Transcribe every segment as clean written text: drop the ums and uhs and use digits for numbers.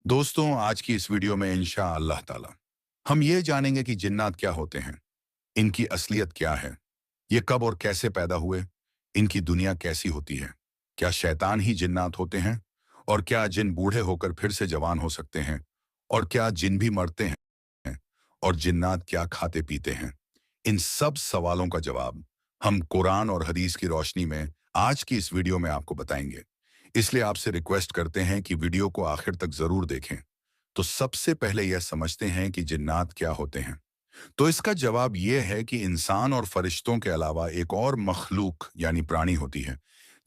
दोस्तों, आज की इस वीडियो में इंशा अल्लाह ताला हम ये जानेंगे कि जिन्नात क्या होते हैं, इनकी असलियत क्या है, ये कब और कैसे पैदा हुए, इनकी दुनिया कैसी होती है, क्या शैतान ही जिन्नात होते हैं, और क्या जिन बूढ़े होकर फिर से जवान हो सकते हैं, और क्या जिन भी मरते हैं, और जिन्नात क्या खाते पीते हैं। इन सब सवालों का जवाब हम कुरान और हदीस की रोशनी में आज की इस वीडियो में आपको बताएंगे। इसलिए आपसे रिक्वेस्ट करते हैं कि वीडियो को आखिर तक जरूर देखें। तो सबसे पहले यह समझते हैं कि जिन्नात क्या होते हैं। तो इसका जवाब यह है कि इंसान और फरिश्तों के अलावा एक और मखलूक यानी प्राणी होती है,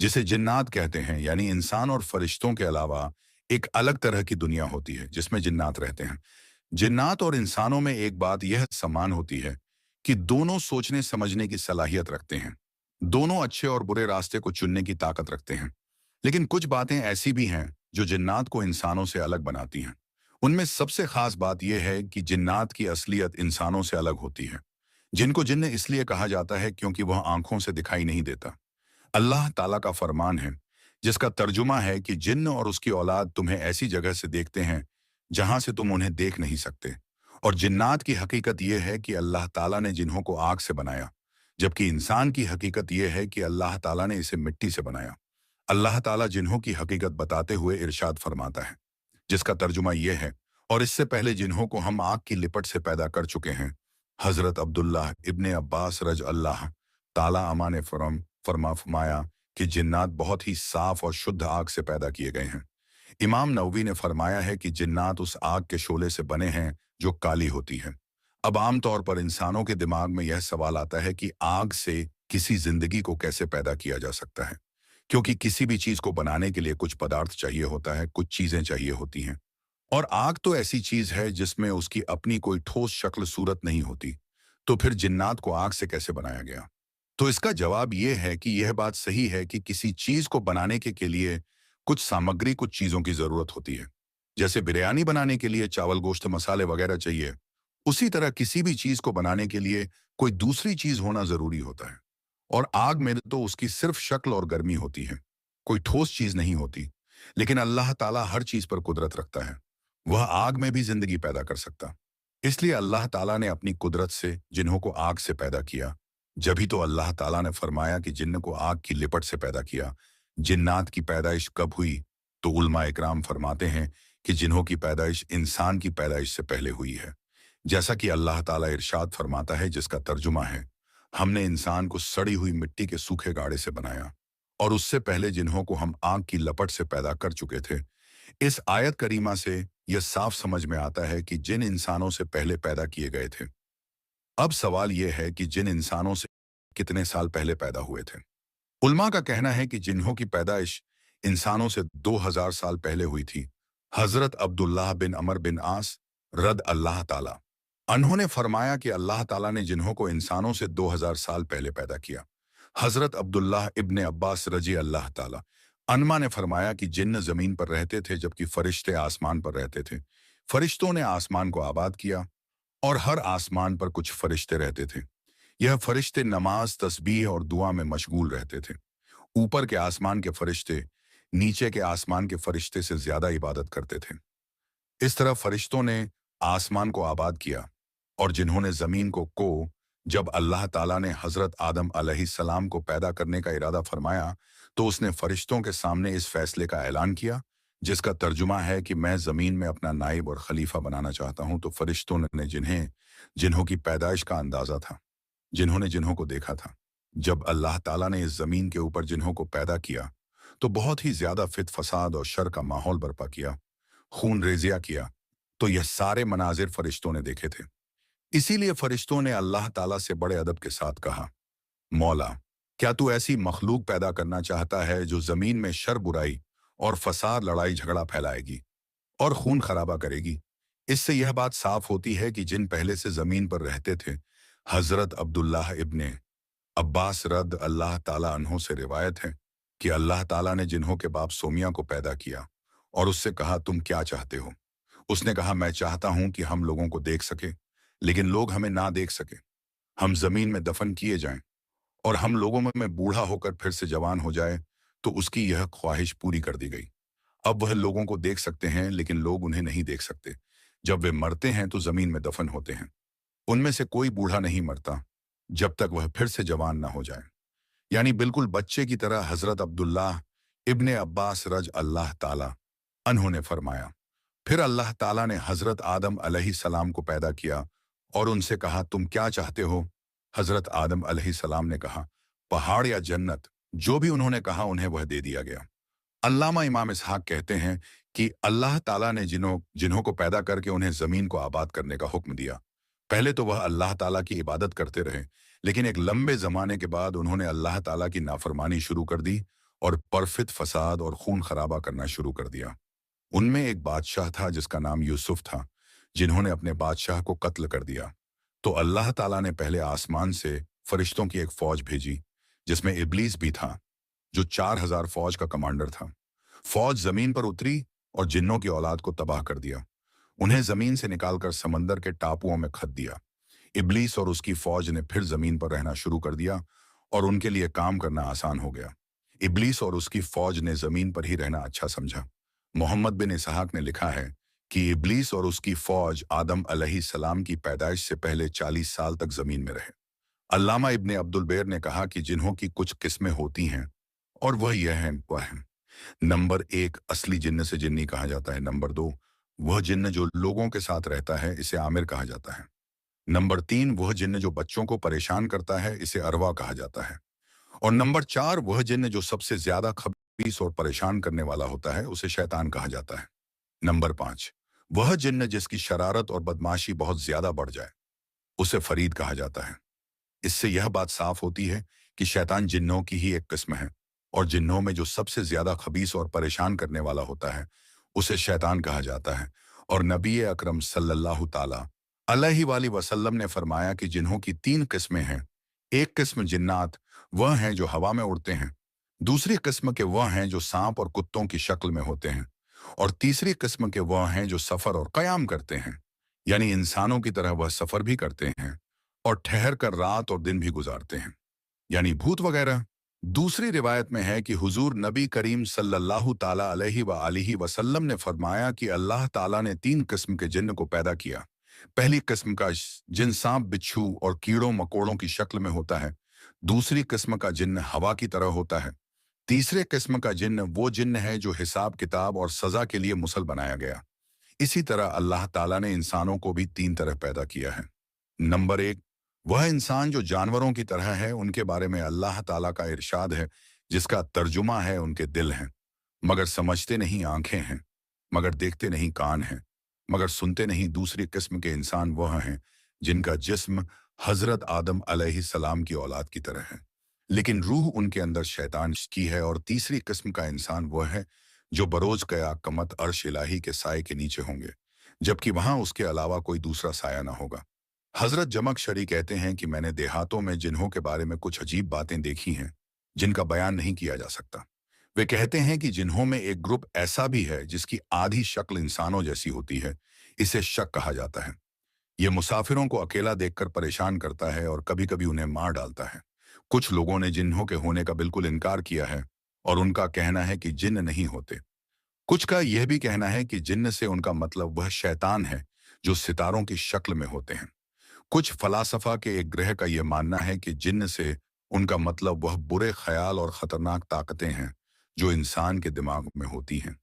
जिसे जिन्नात कहते हैं। यानी इंसान और फरिश्तों के अलावा एक अलग तरह की दुनिया होती है जिसमें जिन्नात रहते हैं। जिन्नात और इंसानों में एक बात यह समान होती है कि दोनों सोचने समझने की सलाहियत रखते हैं। दोनों अच्छे और बुरे रास्ते को चुनने की ताकत रखते हैं। लेकिन कुछ बातें ऐसी भी हैं जो जिन्नात को इंसानों से अलग बनाती हैं। उनमें सबसे खास बात यह है कि जिन्नात की असलियत इंसानों से अलग होती है। जिनको जिन्न इसलिए कहा जाता है क्योंकि वह आंखों से दिखाई नहीं देता। अल्लाह ताला का फरमान है, जिसका तर्जुमा है कि जिन्न और उसकी औलाद तुम्हें ऐसी जगह से देखते हैं जहां से तुम उन्हें देख नहीं सकते। और जिन्नात की हकीकत यह है कि अल्लाह ताला ने जिन्हों को आग से बनाया, जबकि इंसान की हकीकत यह है कि अल्लाह ताला ने इसे मिट्टी से बनाया। अल्लाह ताला जिन्हों की हकीकत बताते हुए इरशाद फरमाता है, जिसका तर्जुमा यह है, और इससे पहले जिन्हों को हम आग की लिपट से पैदा कर चुके हैं। हजरत अब्दुल्लाह इब्ने अब्बास रज अल्लाह ताला अमान फरमाया कि जिन्नात बहुत ही साफ और शुद्ध आग से पैदा किए गए हैं। इमाम नववी ने फरमाया है कि जिन्नात उस आग के शोले से बने हैं जो काली होती है। अब आमतौर पर इंसानों के दिमाग में यह सवाल आता है कि आग से किसी जिंदगी को कैसे पैदा किया जा सकता है, क्योंकि किसी भी चीज को बनाने के लिए कुछ पदार्थ चाहिए होता है, कुछ चीजें चाहिए होती हैं। और आग तो ऐसी चीज है जिसमें उसकी अपनी कोई ठोस शक्ल सूरत नहीं होती। तो फिर जिन्नात को आग से कैसे बनाया गया? तो इसका जवाब यह है कि यह बात सही है कि किसी चीज को बनाने के लिए कुछ सामग्री, कुछ चीजों की जरूरत होती है। जैसे बिरयानी बनाने के लिए चावल, गोश्त, मसाले वगैरह चाहिए, उसी तरह किसी भी चीज को बनाने के लिए कोई दूसरी चीज होना जरूरी होता है। और आग में तो उसकी सिर्फ शक्ल और गर्मी होती है, कोई ठोस चीज नहीं होती। लेकिन अल्लाह ताला हर चीज पर कुदरत रखता है। वह आग में भी जिंदगी पैदा कर सकता। इसलिए अल्लाह ताला ने अपनी कुदरत से जिन्हों को आग से पैदा किया। जभी तो अल्लाह ताला ने फरमाया कि जिन्न को आग की लिपट से पैदा किया। जिन्नात की पैदाइश कब हुई? तो उलमा इकराम फरमाते हैं कि जिन्हों की पैदाइश इंसान की पैदाइश से पहले हुई है। जैसा कि अल्लाह ताला इरशाद फरमाता है, जिसका तर्जुमा है, हमने इंसान को सड़ी हुई मिट्टी के सूखे गाड़े से बनाया, और उससे पहले जिन्हों को हम आग की लपट से पैदा कर चुके थे। इस आयत करीमा से यह साफ समझ में आता है कि जिन इंसानों से पहले पैदा किए गए थे। अब सवाल यह है कि जिन इंसानों से कितने साल पहले पैदा हुए थे। उल्मा का कहना है कि जिन्हों की पैदाइश इंसानों से 2000 साल पहले हुई थी। हजरत अब्दुल्लाह बिन अमर बिन आस रद अल्लाह ताला उन्होंने फरमाया कि अल्लाह ताला ने जिन्हों को इंसानों से 2000 साल पहले पैदा किया। हजरत अब्दुल्लाह इब्ने अब्बास रजी अल्लाह ताला अनमा ने फरमाया कि जिन्न जमीन पर रहते थे जबकि फरिश्ते आसमान पर रहते थे। फरिश्तों ने आसमान को आबाद किया, और हर आसमान पर कुछ फरिश्ते रहते थे। यह फरिश्ते नमाज, तस्बीह और दुआ में मशगूल रहते थे। ऊपर के आसमान के फरिश्ते नीचे के आसमान के फरिश्ते से ज्यादा इबादत करते थे। इस तरह फरिश्तों ने आसमान को आबाद किया, और जिन्होंने जमीन को जब अल्लाह ताला ने हजरत आदम अलैहिस्सलाम को पैदा करने का इरादा फरमाया, तो उसने फरिश्तों के सामने इस फैसले का ऐलान किया, जिसका तर्जुमा है कि मैं जमीन में अपना नाइब और खलीफा बनाना चाहता हूं। तो फरिश्तों ने जिन्हों की पैदाइश का अंदाजा था, जिन्होंने जिन्हों को देखा था, जब अल्लाह ताला ने इस जमीन के ऊपर जिन्हों को पैदा किया, तो बहुत ही ज्यादा फित फसाद और शर का माहौल बर्पा किया, खून रेजिया किया। तो यह सारे मनाजिर फरिश्तों ने देखे थे। इसीलिए फरिश्तों ने अल्लाह ताला से बड़े अदब के साथ कहा, मौला, क्या तू ऐसी मखलूक पैदा करना चाहता है जो जमीन में शर, बुराई और फसाद, लड़ाई झगड़ा फैलाएगी और खून खराबा करेगी? इससे यह बात साफ होती है कि जिन पहले से जमीन पर रहते थे। हजरत अब्दुल्लाह इब्ने अब्बास रद अल्लाह ताला अन्हों से रिवायत है कि अल्लाह ताला ने जिन्हों के बाप सोमिया को पैदा किया और उससे कहा, तुम क्या चाहते हो? उसने कहा, मैं चाहता हूं कि हम लोगों को देख सके, लेकिन लोग हमें ना देख सके। हम जमीन में दफन किए जाएं, और हम लोगों में बूढ़ा होकर फिर से जवान हो जाए। तो उसकी यह ख्वाहिश पूरी कर दी गई। अब वह लोगों को देख सकते हैं लेकिन लोग उन्हें नहीं देख सकते। जब वे मरते हैं तो जमीन में दफन होते हैं। उनमें से कोई बूढ़ा नहीं मरता जब तक वह फिर से जवान ना हो जाए, यानी बिल्कुल बच्चे की तरह। हजरत अब्दुल्लाह इब्ने अब्बास रज अल्लाह ताला अन्हों ने फरमाया, फिर अल्लाह ताला ने हजरत आदम अलैहिस्सलाम को पैदा किया और उनसे कहा, तुम क्या चाहते हो? हजरत आदम अलैहिस्सलाम ने कहा, पहाड़ या जन्नत। जो भी उन्होंने कहा उन्हें वह दे दिया गया। अल्लामा इमाम इसहाक कहते हैं कि अल्लाह ताला ने जिन्हों जिन्हों को पैदा करके उन्हें जमीन को आबाद करने का हुक्म दिया। पहले तो वह अल्लाह ताला की इबादत करते रहे, लेकिन एक लंबे जमाने के बाद उन्होंने अल्लाह ताला की नाफरमानी शुरू कर दी और परफित फसाद और खून खराबा करना शुरू कर दिया। उनमें एक बादशाह था जिसका नाम यूसुफ था, जिन्होंने अपने बादशाह को कत्ल कर दिया। तो अल्लाह ताला ने पहले आसमान से फरिश्तों की एक फौज भेजी, जिसमें इब्लीस भी था, जो 4000 फौज का कमांडर था। फौज जमीन पर उतरी और जिन्नों की औलाद को तबाह कर दिया। उन्हें जमीन से निकालकर समंदर के टापुओं में खत दिया। इब्लीस और उसकी फौज ने फिर जमीन पर रहना शुरू कर दिया और उनके लिए काम करना आसान हो गया। इब्लीस और उसकी फौज ने जमीन पर ही रहना अच्छा समझा। मोहम्मद बिन इसहाक ने लिखा है कि इब्लीस और उसकी फौज आदम अलैहिस्सलाम की पैदाइश से पहले 40 साल तक जमीन में रहे। अल्लामा इब्ने अब्दुल बेर ने कहा कि जिन्हों की कुछ किस्में होती हैं और वह है नंबर 1, असली जिन्न से जिन्नी कहा जाता है। नंबर 2, वह जिन्न जो लोगों के साथ रहता है, इसे आमिर कहा जाता है। नंबर 3, वह जिन्न जो बच्चों को परेशान करता है, इसे अरवा कहा जाता है। और नंबर 4, वह जिन्न जो सबसे ज्यादा खबीस और परेशान करने वाला होता है, उसे शैतान कहा जाता है। नंबर 5, वह जिन्न जिसकी शरारत और बदमाशी बहुत ज्यादा बढ़ जाए, उसे फरीद कहा जाता है। इससे यह बात साफ होती है कि शैतान जिन्नों की ही एक किस्म है, और जिन्नों में जो सबसे ज्यादा खबीस और परेशान करने वाला होता है, उसे शैतान कहा जाता है। और नबी अकरम सल्लल्लाहु ताला अलैहि वसल्लम ने फरमाया कि जिन्हों की 3 किस्में हैं। एक किस्म जिन्नात, वह हैं जो हवा में उड़ते हैं। दूसरी किस्म के वह हैं जो सांप और कुत्तों की शक्ल में होते हैं। और तीसरी किस्म के वह हैं जो सफर और कयाम करते हैं, यानी इंसानों की तरह वह सफर भी करते हैं और ठहर कर रात और दिन भी गुजारते हैं, यानी भूत वगैरह। दूसरी रिवायत में है कि हुजूर नबी करीम सल्लल्लाहु ताला अलैहि वसल्लम ने फरमाया कि अल्लाह ताला ने 3 किस्म के जिन्न को पैदा किया। पहली किस्म का जिन सांप, बिच्छू और कीड़ों मकोड़ों की शक्ल में होता है। दूसरी किस्म का जिन्न हवा की तरह होता है। तीसरे किस्म का जिन्न वो जिन्न है जो हिसाब किताब और सजा के लिए मुसल बनाया गया। इसी तरह अल्लाह ताला ने इंसानों को भी 3 तरह पैदा किया है। नंबर 1, वह इंसान जो जानवरों की तरह है। उनके बारे में अल्लाह ताला का इरशाद है, जिसका तर्जुमा है उनके दिल हैं, मगर समझते नहीं, आंखें हैं मगर देखते नहीं, कान हैं मगर सुनते नहीं। दूसरी किस्म के इंसान वह हैं जिनका जिस्म हजरत आदम अलैहिस्सलाम की औलाद की तरह है, लेकिन रूह उनके अंदर शैतान की है। और तीसरी किस्म का इंसान वह है जो बरोज क़यामत अर्श इलाही के साए के नीचे होंगे, जबकि वहां उसके अलावा कोई दूसरा साया ना होगा। हजरत जमकशरी कहते हैं कि मैंने देहातों में जिन्हों के बारे में कुछ अजीब बातें देखी हैं, जिनका बयान नहीं किया जा सकता। वे कहते हैं कि जिन्हों में एक ग्रुप ऐसा भी है जिसकी आधी शक्ल इंसानों जैसी होती है। इसे शक कहा जाता है। यह मुसाफिरों को अकेला देखकर परेशान करता है और कभी कभी उन्हें मार डालता है। कुछ लोगों ने जिन्हों के होने का बिल्कुल इनकार किया है और उनका कहना है कि जिन्न नहीं होते। कुछ का यह भी कहना है कि जिन्न से उनका मतलब वह शैतान है जो सितारों की शक्ल में होते हैं। कुछ फलासफा के एक ग्रह का यह मानना है कि जिन्न से उनका मतलब वह बुरे ख्याल और खतरनाक ताकतें हैं जो इंसान के दिमाग में होती हैं।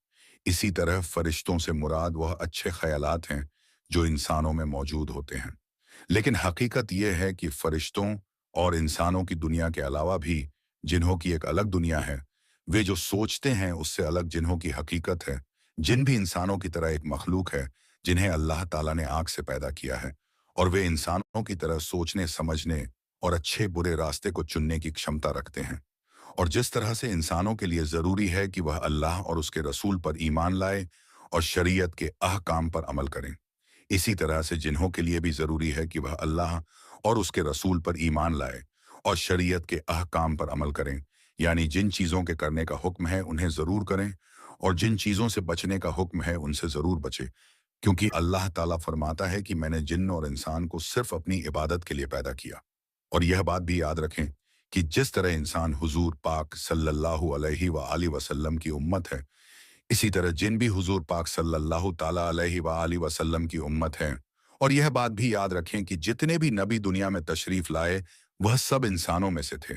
इसी तरह फरिश्तों से मुराद वह अच्छे ख्यालात हैं जो इंसानों में मौजूद होते हैं। लेकिन हकीकत यह है कि फरिश्तों और इंसानों की दुनिया के अलावा भी जिन्हों की एक अलग दुनिया है। वे जो सोचते हैं उससे अलग जिन्हों की हकीकत है। जिन भी इंसानों की तरह एक मखलूक है जिन्हें अल्लाह ताला ने आग से पैदा किया है, और वे इंसानों की तरह सोचने, समझने और अच्छे बुरे रास्ते को चुनने की क्षमता रखते हैं। और जिस तरह से इंसानों के लिए ज़रूरी है कि वह अल्लाह और उसके रसूल पर ईमान लाए और शरीयत के अहकाम पर अमल करें, इसी तरह से जिन्हों के लिए भी ज़रूरी है कि वह अल्लाह और उसके रसूल पर ईमान लाए और शरीयत के अहकाम पर अमल करें, यानी जिन चीज़ों के करने का हुक्म है उन्हें ज़रूर करें और जिन चीज़ों से बचने का हुक्म है उनसे ज़रूर बचें। क्योंकि अल्लाह ताला फरमाता है कि मैंने जिन्न और इंसान को सिर्फ अपनी इबादत के लिए पैदा किया। और यह बात भी याद रखें कि जिस तरह इंसान हुजूर पाक सल्लल्लाहु अलैहि वसल्लम की उम्मत है, इसी तरह जिन भी हुजूर पाक सल्लल्लाहु ताला अलैहि वसल्लम की उम्मत हैं, और यह बात भी याद रखें कि जितने भी नबी दुनिया में तशरीफ लाए वह सब इंसानों में से थे,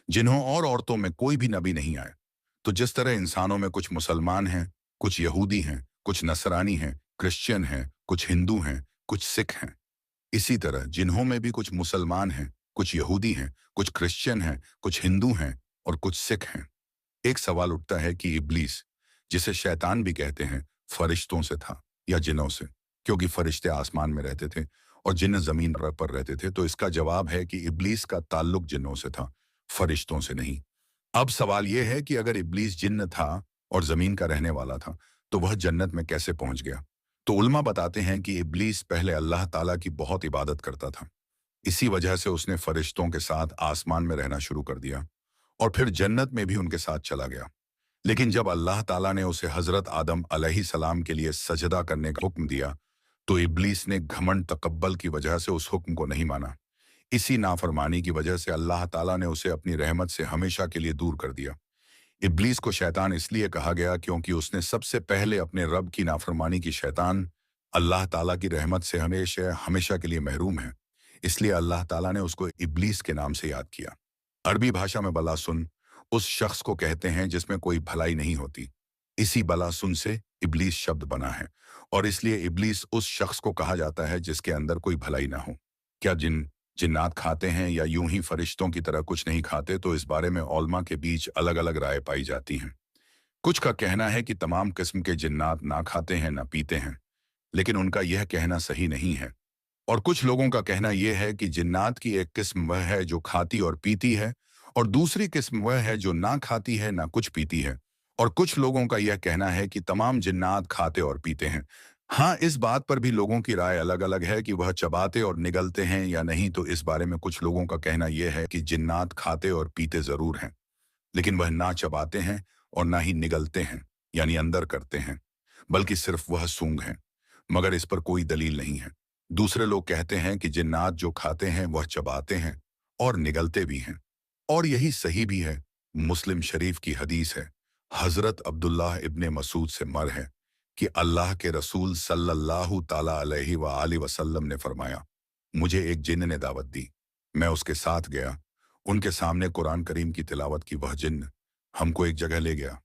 जिन्हों और औरतों में कोई भी नबी नहीं आए। तो जिस तरह इंसानों में कुछ मुसलमान हैं, कुछ यहूदी हैं, कुछ नसरानी हैं, क्रिश्चियन हैं, कुछ हिंदू हैं, कुछ सिख हैं, इसी तरह जिन्हों में भी कुछ मुसलमान हैं, कुछ यहूदी हैं, कुछ क्रिश्चियन हैं, कुछ हिंदू हैं और कुछ सिख हैं। एक सवाल उठता है कि इब्लीस, जिसे शैतान भी कहते हैं, फरिश्तों से था या जिन्नों से, क्योंकि फरिश्ते आसमान में रहते थे और जिन्न जमीन पर रहते थे। तो इसका जवाब है कि इब्लीस का ताल्लुक जिन्नों से था, फरिश्तों से नहीं। अब सवाल यह है कि अगर इब्लीस जिन्न था और जमीन का रहने वाला था, तो वह जन्नत में कैसे पहुंच गया? तो उलमा बताते हैं कि इब्लीस पहले अल्लाह ताला की बहुत इबादत करता था। इसी वजह से उसने फरिश्तों के साथ आसमान में रहना शुरू कर दिया और फिर जन्नत में भी उनके साथ चला गया। लेकिन जब अल्लाह ताला ने उसे हजरत आदम अलैहिस्सलाम के लिए सजदा करने का हुक्म दिया, तो इब्लीस ने घमंड तकब्बल की वजह से उस हुक्म को नहीं माना। इसी नाफरमानी की वजह से अल्लाह ताला ने उसे अपनी रहमत से हमेशा के लिए दूर कर दिया। इब्लीस को शैतान इसलिए कहा गया क्योंकि उसने सबसे पहले अपने रब की नाफरमानी की। शैतान अल्लाह ताला की रहमत से हमेशा हमेशा के लिए महरूम है, इसलिए अल्लाह ताला ने उसको इब्लीस के नाम से याद किया। अरबी भाषा में बला सुन उस शख्स को कहते हैं जिसमें कोई भलाई नहीं होती। इसी बला सुन से इब्लीस शब्द बना है और इसलिए इब्लीस उस शख्स को कहा जाता है जिसके अंदर कोई भलाई ना हो। क्या जिन्नात खाते हैं या यूं ही फरिश्तों की तरह कुछ नहीं खाते? तो इस बारे में उलमा के बीच अलग अलग राय पाई जाती हैं। कुछ का कहना है कि तमाम किस्म के जिन्नात ना खाते हैं ना पीते हैं, लेकिन उनका यह कहना सही नहीं है। और कुछ लोगों का कहना यह है कि जिन्नात की एक किस्म वह है जो खाती और पीती है और दूसरी किस्म वह है जो ना खाती है ना कुछ पीती है। और कुछ लोगों का यह कहना है कि तमाम जिन्नात खाते और पीते हैं। हाँ, इस बात पर भी लोगों की राय अलग अलग है कि वह चबाते और निगलते हैं या नहीं। तो इस बारे में कुछ लोगों का कहना यह है कि जिन्नात खाते और पीते जरूर हैं, लेकिन वह ना चबाते हैं और ना ही निगलते हैं, यानी अंदर करते हैं, बल्कि सिर्फ वह सूंघ हैं। मगर इस पर कोई दलील नहीं है। दूसरे लोग कहते हैं कि जिन्नात जो खाते हैं वह चबाते हैं और निगलते भी हैं, और यही सही भी है। मुस्लिम शरीफ की हदीस है, हजरत अब्दुल्लाह इब्ने मसूद से मर है कि अल्लाह के रसूल सल्लल्लाहु ताला अलैहि वसल्लम ने फरमाया, मुझे एक जिन्न ने दावत दी, मैं उसके साथ गया। उनके सामने कुरान करीम की तिलावत की। वह जिन्न हमको एक जगह ले गया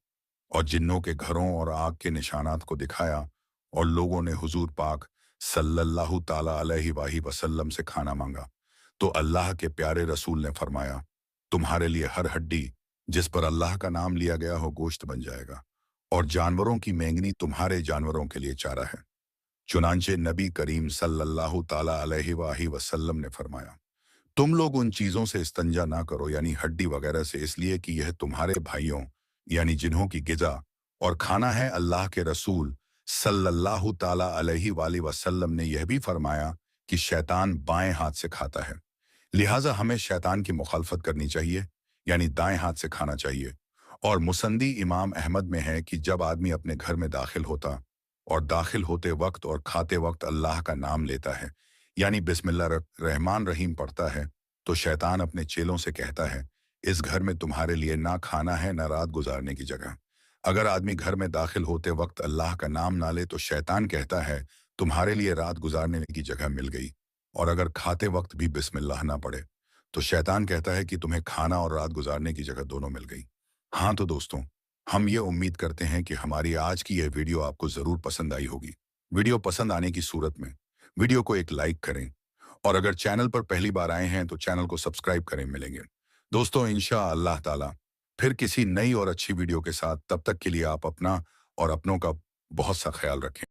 और जिन्नों के घरों और आग के निशानात को दिखाया, और लोगों ने हुजूर पाक सल्लल्लाहु ताला अलैहि वसल्लम से खाना मांगा। तो अल्लाह के प्यारे रसूल ने फरमाया, तुम्हारे लिए हर हड्डी जिस पर अल्लाह का नाम लिया गया हो गोश्त बन जाएगा, और जानवरों की मेंगनी तुम्हारे जानवरों के लिए चारा है। चुनांचे नबी करीम सल्लल्लाहु ताला अलैहि वसल्लम ने फरमाया, तुम लोग उन चीजों से इस्तंजा ना करो, यानी हड्डी वगैरह से, इसलिए कि यह तुम्हारे भाइयों यानी जिन्हों की गिजा और खाना है। अल्लाह के रसूल सल्लल्लाहु ताला अलैहि वसल्लम ने यह भी फरमाया कि शैतान बाएं हाथ से खाता है, लिहाजा हमें शैतान की मुखालफत करनी चाहिए, यानी दाएं हाथ से खाना चाहिए। और मुसंदी इमाम अहमद में है कि जब आदमी अपने घर में दाखिल होता और दाखिल होते वक्त और खाते वक्त अल्लाह का नाम लेता है, यानी बिस्मिल्लाह रहमान रहीम पढ़ता है, तो शैतान अपने चेलों से कहता है, इस घर में तुम्हारे लिए ना खाना है ना रात गुजारने की जगह। अगर आदमी घर में दाखिल होते वक्त अल्लाह का नाम ना ले तो शैतान कहता है, तुम्हारे लिए रात गुजारने की जगह मिल गई। और अगर खाते वक्त भी बिस्मिल्लाह ना पढ़े तो शैतान कहता है कि तुम्हें खाना और रात गुजारने की जगह दोनों मिल गई। हाँ तो दोस्तों, हम ये उम्मीद करते हैं कि हमारी आज की यह वीडियो आपको जरूर पसंद आई होगी। वीडियो पसंद आने की सूरत में वीडियो को एक लाइक करें, और अगर चैनल पर पहली बार आए हैं तो चैनल को सब्सक्राइब करें। मिलेंगे दोस्तों इंशाअल्लाह ताला फिर किसी नई और अच्छी वीडियो के साथ। तब तक के लिए आप अपना और अपनों का बहुत सा ख्याल रखें।